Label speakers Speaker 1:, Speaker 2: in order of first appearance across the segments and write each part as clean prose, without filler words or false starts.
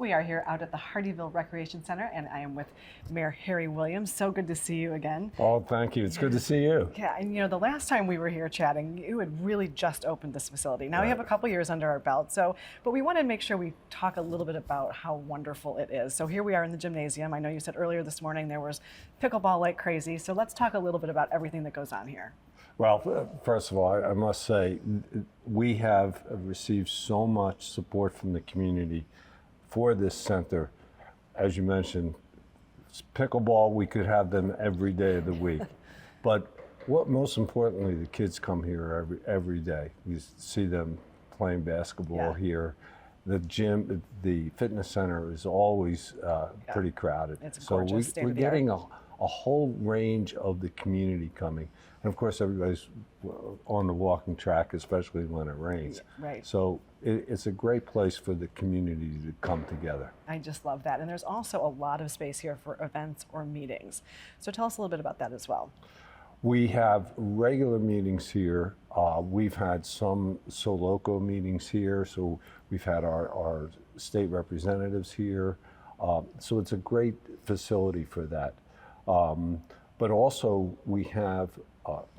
Speaker 1: We are here out at the Hardeeville Recreation Center, and I am with Mayor Harry Williams. So good to see you again.
Speaker 2: Oh, thank you. It's good to see you.
Speaker 1: Yeah, and you know, the last time we were here chatting, you had really just opened this facility. Now we have a couple years under our belt, but we want to make sure we talk a little bit about how wonderful it is. So here we are in the gymnasium. I know you said earlier this morning there was pickleball like crazy. So let's talk a little bit about everything that goes on here.
Speaker 2: Well, first of all, I must say we have received so much support from the community for this center. As you mentioned, pickleball, we could have them every day of the week. But what most importantly, the kids come here every day. You see them playing basketball here. The gym, the fitness center is always pretty crowded.
Speaker 1: It's gorgeous,
Speaker 2: so we're getting a whole range of the community coming. And of course, everybody's on the walking track, especially when it rains.
Speaker 1: Right.
Speaker 2: So it's a great place for the community to come together.
Speaker 1: I just love that. And there's also a lot of space here for events or meetings. So tell us a little bit about that as well.
Speaker 2: We have regular meetings here. We've had some Soloco meetings here. So we've had our state representatives here. So it's a great facility for that. But also we have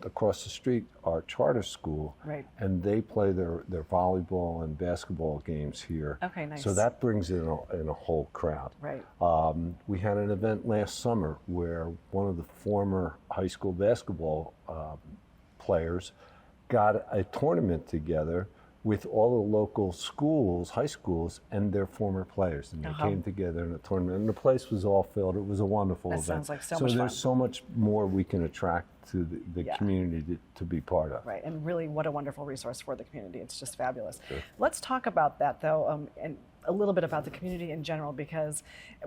Speaker 2: across the street our charter school, and they play their volleyball and basketball games here.
Speaker 1: Okay, nice.
Speaker 2: So that brings in a whole crowd.
Speaker 1: Right.
Speaker 2: We had an event last summer where one of the former high school basketball players got a tournament together with all the local schools, high schools, and their former players. And they came together in a tournament, and the place was all filled. It was a wonderful event.
Speaker 1: Sounds like so much fun.
Speaker 2: So there's so much more we can attract to the community to be part of.
Speaker 1: Right, and really what a wonderful resource for the community. It's just fabulous. Sure. Let's talk about that though, and a little bit about the community in general, because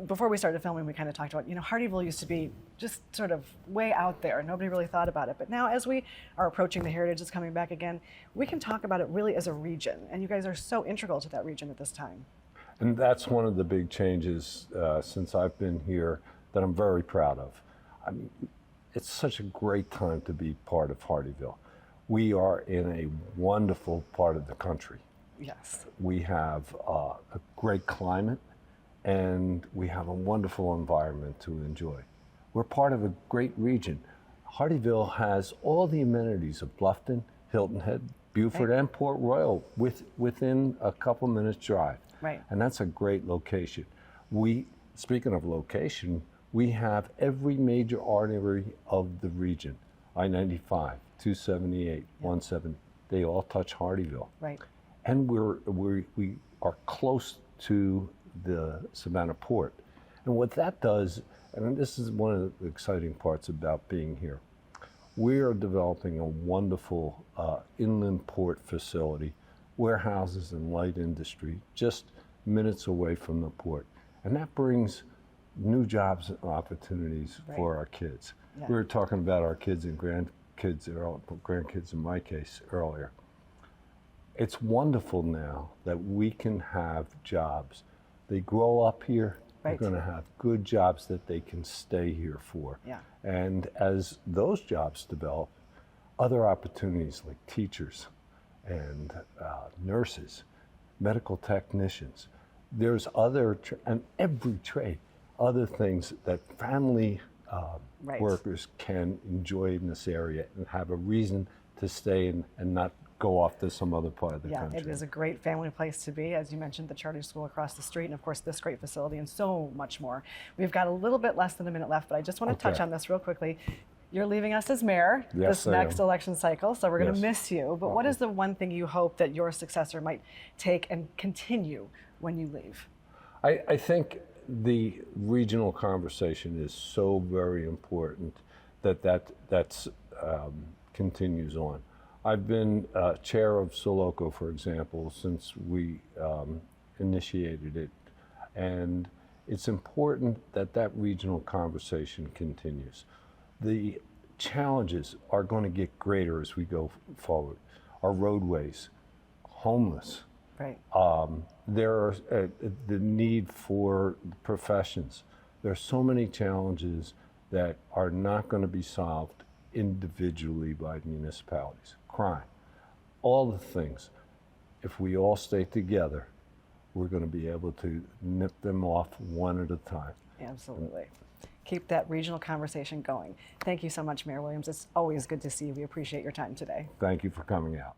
Speaker 1: before we started filming, we kind of talked about, you know, Hardeeville used to be just sort of way out there. Nobody really thought about it. But now as we are approaching the heritage is coming back again, we can talk about it really as a region. And you guys are so integral to that region at this time.
Speaker 2: And that's one of the big changes since I've been here that I'm very proud of. I mean, it's such a great time to be part of Hardeeville. We are in a wonderful part of the country.
Speaker 1: Yes. We
Speaker 2: have a great climate, and we have a wonderful environment to enjoy. We're part of a great region. Hardeeville has all the amenities of Bluffton, Hilton Head, Beaufort, and Port Royal within a couple minutes drive.
Speaker 1: Right.
Speaker 2: And that's a great location. Speaking of location, we have every major artery of the region. I-95, 278, 170, they all touch Hardeeville.
Speaker 1: Right.
Speaker 2: And we are close to the Savannah port. And what that does, and this is one of the exciting parts about being here, we are developing a wonderful inland port facility, warehouses and light industry, just minutes away from the port. And that brings new jobs and opportunities for our kids. Yeah. We were talking about our kids and grandkids in my case earlier. It's wonderful now that we can have jobs. They grow up here, they're going to have good jobs that they can stay here for.
Speaker 1: Yeah.
Speaker 2: And as those jobs develop, other opportunities like teachers and nurses, medical technicians, there's and every trade, other things that family workers can enjoy in this area and have a reason to stay and not go off to some other part of the country.
Speaker 1: It is a great family place to be. As you mentioned, the charter school across the street, and of course this great facility and so much more. We've got a little bit less than a minute left, but I just want to touch on this real quickly. You're leaving us as mayor this next election cycle, so we're going to miss you. But what is the one thing you hope that your successor might take and continue when you leave?
Speaker 2: I think the regional conversation is so very important that continues on. I've been chair of Soloco, for example, since we initiated it, and it's important that regional conversation continues. The challenges are going to get greater as we go forward. Our roadways, homeless.
Speaker 1: Right.
Speaker 2: There are the need for professions. There are so many challenges that are not going to be solved individually by municipalities. Crime, all the things. If we all stay together, we're going to be able to nip them off one at a time.
Speaker 1: Absolutely. Keep that regional conversation going. Thank you so much, Mayor Williams. It's always good to see you. We appreciate your time today.
Speaker 2: Thank you for coming out.